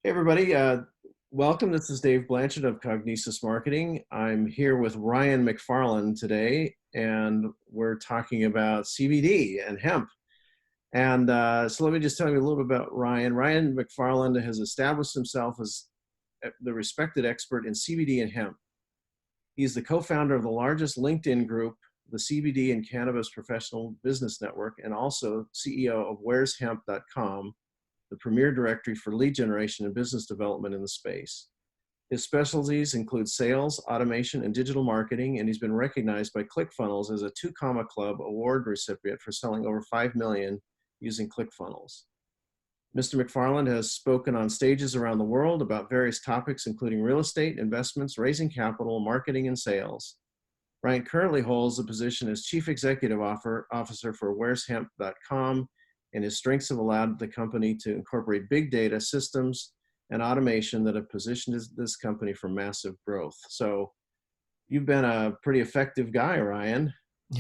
Hey everybody, welcome. This is Dave Blanchard of Cognisis Marketing. I'm here with Ryan McFarland today, and we're talking about CBD and hemp. And so let me just tell you a little bit about Ryan. Ryan McFarland has established himself as the respected expert in CBD and hemp. He's the co-founder of the largest LinkedIn group, the CBD and Cannabis Professional Business Network, and also CEO of WherezHemp.com, the premier directory for lead generation and business development in the space. His specialties include sales, automation, and digital marketing, and he's been recognized by ClickFunnels as a 2 Comma Club award recipient for selling over 5 million using ClickFunnels. Mr. McFarland has spoken on stages around the world about various topics, including real estate, investments, raising capital, marketing, and sales. Ryan currently holds the position as Chief Executive Officer for WherezHemp.com, and his strengths have allowed the company to incorporate big data systems and automation that have positioned this company for massive growth. So you've been a pretty effective guy, Ryan.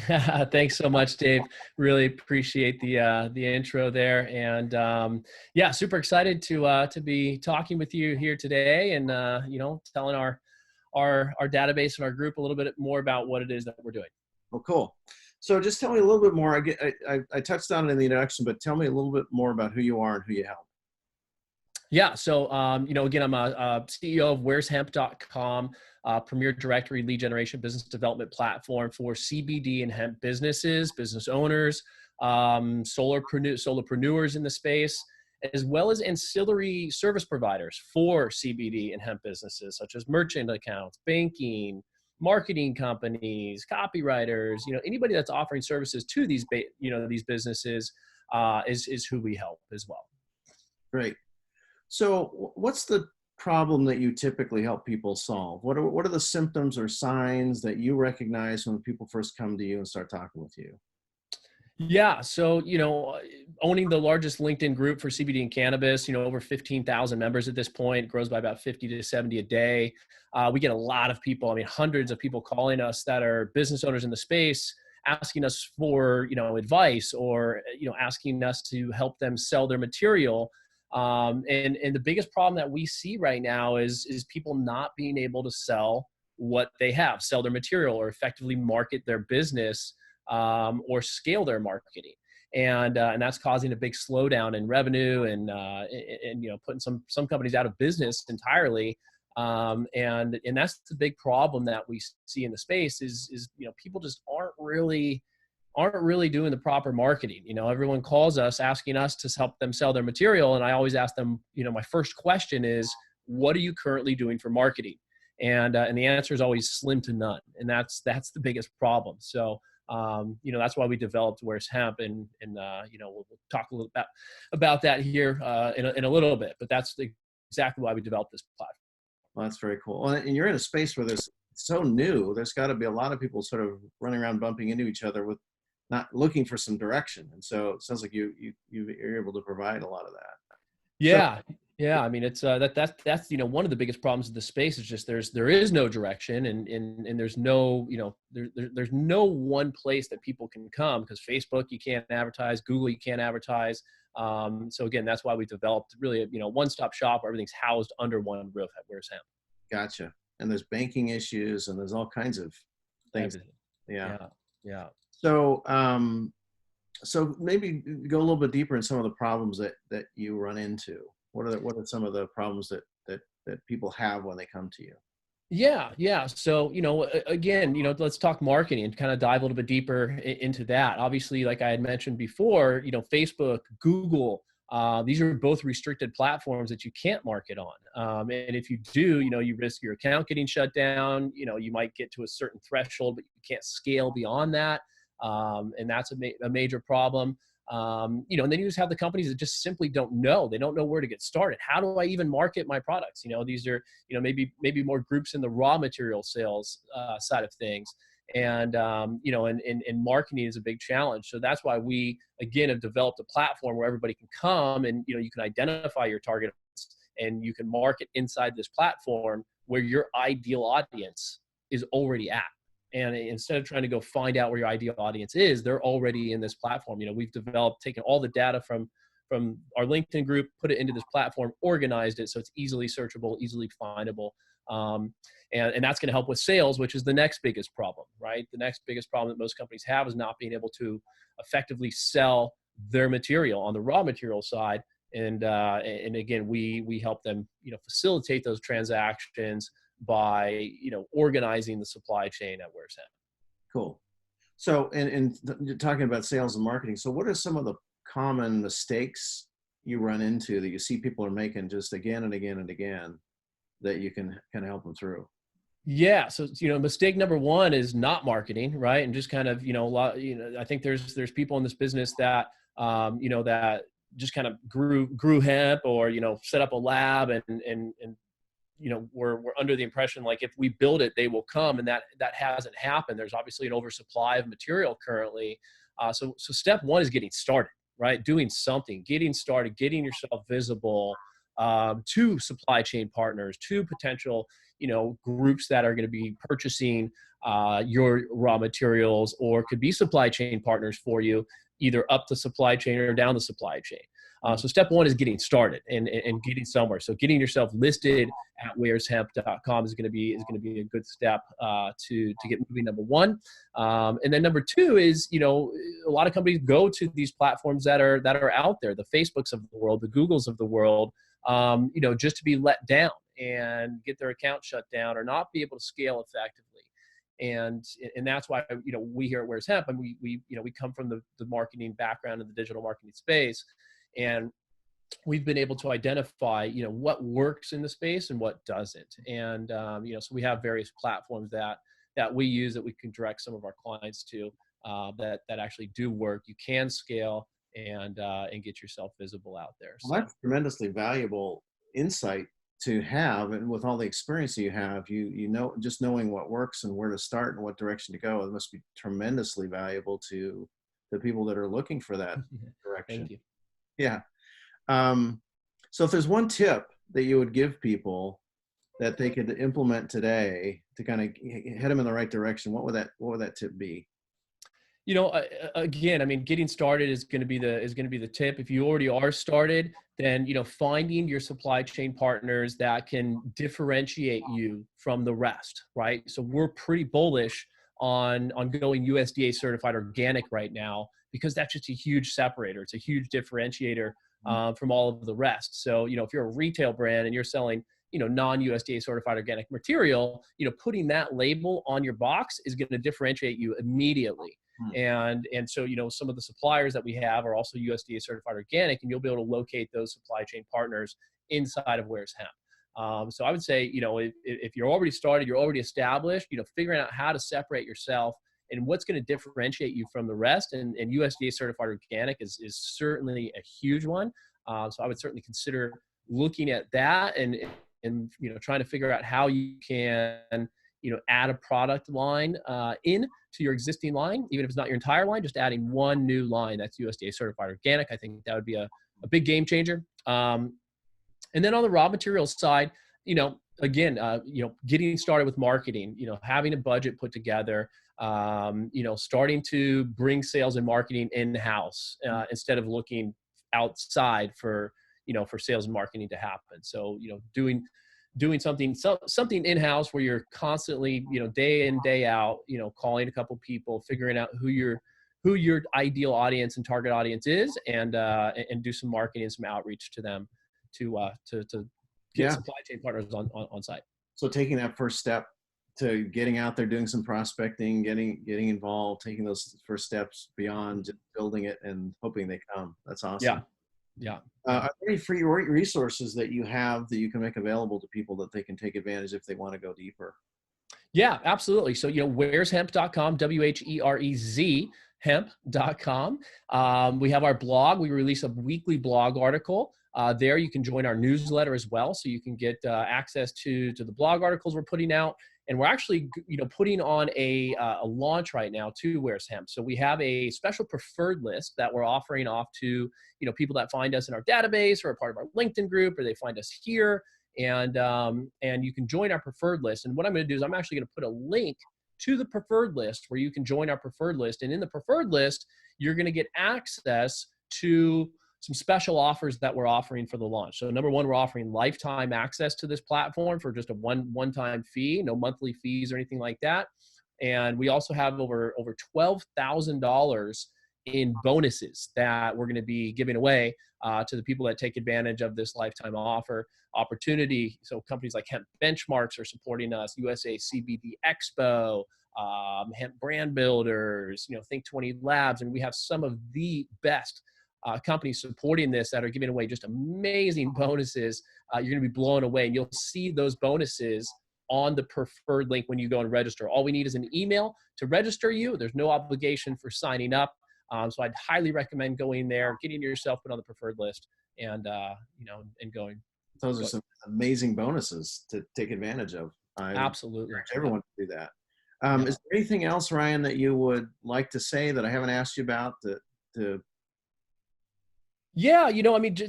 Yeah, thanks so much, Dave. Really appreciate the intro there, and yeah, super excited to be talking with you here today, and telling our database and our group a little bit more about what it is that we're doing. Well, cool. So just tell me a little bit more. I touched on it in the introduction, but tell me a little bit more about who you are and who you help. Yeah, so again, I'm a CEO of WherezHemp.com, premier directory lead generation business development platform for CBD and hemp businesses, business owners, solopreneurs in the space, as well as ancillary service providers for CBD and hemp businesses, such as merchant accounts, banking, marketing companies, copywriters, anybody that's offering services to these businesses is who we help as well. Great. So what's the problem that you typically help people solve? What are the symptoms or signs that you recognize when people first come to you and start talking with you? Yeah. So, owning the largest LinkedIn group for CBD and cannabis, over 15,000 members at this point, it grows by about 50 to 70 a day. We get a lot of people, hundreds of people calling us that are business owners in the space, asking us for, advice, or, asking us to help them sell their material. And the biggest problem that we see right now is people not being able to sell what they have, sell their material, or effectively market their business, or scale their marketing. And that's causing a big slowdown in revenue, and putting some companies out of business entirely. And that's the big problem that we see in the space is people just aren't really doing the proper marketing. Everyone calls us asking us to help them sell their material, and I always ask them, my first question is, what are you currently doing for marketing? And the answer is always slim to none, and that's the biggest problem. So that's why we developed WherezHemp, and we'll talk a little about that here in a little bit. But that's exactly why we developed this platform. Well, that's very cool. Well, and you're in a space where there's so new. There's got to be a lot of people sort of running around bumping into each other with not looking for some direction. And so it sounds like you're able to provide a lot of that. Yeah. So, yeah, it's that's one of the biggest problems of the space is just there is no direction, and there's no there's no one place that people can come, because Facebook you can't advertise, Google you can't advertise. So again, that's why we developed really a one-stop shop where everything's housed under one roof at WherezHemp. Gotcha. And there's banking issues, and there's all kinds of things. Everything. Yeah. So so maybe go a little bit deeper in some of the problems that you run into. What are some of the problems that people have when they come to you? Yeah. So, again, let's talk marketing and kind of dive a little bit deeper into that. Obviously, like I had mentioned before, Facebook, Google, these are both restricted platforms that you can't market on. And if you do, you risk your account getting shut down. You might get to a certain threshold, but you can't scale beyond that. And that's a major problem. And then you just have the companies that just simply don't know. They don't know where to get started. How do I even market my products? These are, maybe more groups in the raw material sales side of things. And, and marketing is a big challenge. So that's why we, again, have developed a platform where everybody can come and, you can identify your target and you can market inside this platform where your ideal audience is already at. And instead of trying to go find out where your ideal audience is, they're already in this platform. We've taken all the data from from our LinkedIn group, put it into this platform, organized it so it's easily searchable, easily findable. And that's going to help with sales, which is the next biggest problem, right? The next biggest problem that most companies have is not being able to effectively sell their material on the raw material side. And again, we help them, facilitate those transactions by, organizing the supply chain at WherezHemp. Cool. So, you're talking about sales and marketing. So what are some of the common mistakes you run into that you see people are making just again and again and again that you can kind of help them through? Yeah. So, mistake number one is not marketing, right? And just kind of, I think there's people in this business that, that just kind of grew hemp or, set up a lab and we're under the impression like if we build it, they will come, and that hasn't happened. There's obviously an oversupply of material currently. So step one is getting started, right? Doing something, getting started, getting yourself visible to supply chain partners, to potential, groups that are going to be purchasing your raw materials or could be supply chain partners for you, either up the supply chain or down the supply chain. So step one is getting started and getting somewhere. So getting yourself listed at wherezhemp.com is going to be a good step to get moving, number one. And then number two is, a lot of companies go to these platforms that are out there, the Facebooks of the world, the Googles of the world, just to be let down and get their account shut down or not be able to scale effectively. And that's why, we here at WherezHemp, and we come from the marketing background in the digital marketing space. And we've been able to identify, what works in the space and what doesn't. And, so we have various platforms that we use that we can direct some of our clients to that actually do work. You can scale and get yourself visible out there. Well, that's tremendously valuable insight to have. And with all the experience you have, just knowing what works and where to start and what direction to go, it must be tremendously valuable to the people that are looking for that direction. Thank you. Yeah. So if there's one tip that you would give people that they could implement today to kind of head them in the right direction, what would that tip be? Again, I mean, getting started is going to be the tip. If you already are started, then, finding your supply chain partners that can differentiate you from the rest, right? So we're pretty bullish on going USDA certified organic right now, because that's just a huge separator. It's a huge differentiator from all of the rest. So, if you're a retail brand and you're selling, non-USDA certified organic material, putting that label on your box is going to differentiate you immediately. And so, some of the suppliers that we have are also USDA certified organic, and you'll be able to locate those supply chain partners inside of WherezHemp. So I would say, if you're already started, you're already established, figuring out how to separate yourself and what's going to differentiate you from the rest. And USDA certified organic is certainly a huge one. So I would certainly consider looking at that and trying to figure out how you can, add a product line in to your existing line, even if it's not your entire line, just adding one new line that's USDA certified organic. I think that would be a big game changer. And then on the raw materials side, again, getting started with marketing, having a budget put together, starting to bring sales and marketing in-house instead of looking outside for sales and marketing to happen. So, doing something in-house where you're constantly, day in, day out, calling a couple people, figuring out who your ideal audience and target audience is, and do some marketing and some outreach to them to get supply chain partners on site. So taking that first step to getting out there, doing some prospecting, getting involved, taking those first steps beyond just building it and hoping they come. That's awesome. Yeah. Are there any free resources that you have that you can make available to people that they can take advantage if they want to go deeper? Yeah, absolutely. So, wherezhemp.com, WHEREZ hemp.com. We have our blog. We release a weekly blog article. There you can join our newsletter as well. So you can get access to the blog articles we're putting out. And we're actually, putting on a launch right now to WherezHemp. So we have a special preferred list that we're offering off to, people that find us in our database or a part of our LinkedIn group, or they find us here. And you can join our preferred list. And what I'm going to do is I'm actually going to put a link to the preferred list where you can join our preferred list. And in the preferred list, you're going to get access to some special offers that we're offering for the launch. So number one, we're offering lifetime access to this platform for just a one-time fee, no monthly fees or anything like that. And we also have over $12,000 in bonuses that we're going to be giving away to the people that take advantage of this lifetime opportunity. So companies like Hemp Benchmarks are supporting us, USA CBD Expo, Hemp Brand Builders, Think 20 Labs, and we have some of the best companies supporting this that are giving away just amazing bonuses. You're going to be blown away, and you'll see those bonuses on the preferred link when you go and register. All we need is an email to register you. There's no obligation for signing up. So I'd highly recommend going there, getting yourself put on the preferred list, and and going. Those are some amazing bonuses to take advantage of. I Absolutely encourage everyone to do that. Yeah. Is there anything else, Ryan, that you would like to say that I haven't asked you about? Yeah,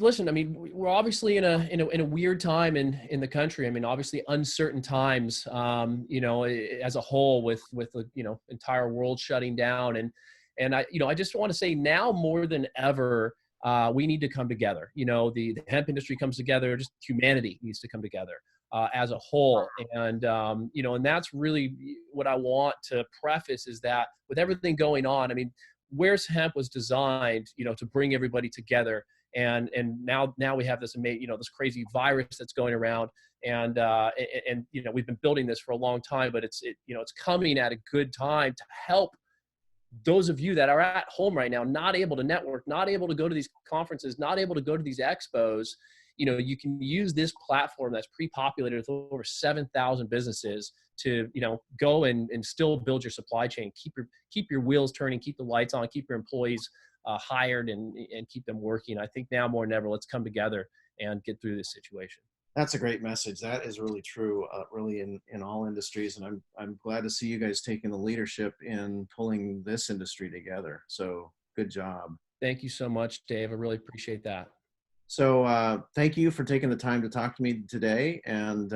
listen, we're obviously in a weird time in the country. Obviously uncertain times, as a whole with the, entire world shutting down. And I just want to say now more than ever, we need to come together. The hemp industry comes together, just humanity needs to come together as a whole. And, and that's really what I want to preface is that with everything going on, WherezHemp was designed, to bring everybody together. And now we have this amazing, this crazy virus that's going around. And we've been building this for a long time, but it's coming at a good time to help those of you that are at home right now, not able to network, not able to go to these conferences, not able to go to these expos. You can use this platform that's pre-populated with over 7,000 businesses to, go and still build your supply chain, keep your wheels turning, keep the lights on, keep your employees hired and keep them working. I think now more than ever, let's come together and get through this situation. That's a great message. That is really true, really in all industries. And I'm glad to see you guys taking the leadership in pulling this industry together. So good job. Thank you so much, Dave. I really appreciate that. So thank you for taking the time to talk to me today, and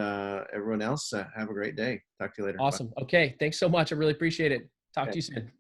everyone else, have a great day. Talk to you later. Awesome. Bye. Okay. Thanks so much. I really appreciate it. Talk to you soon.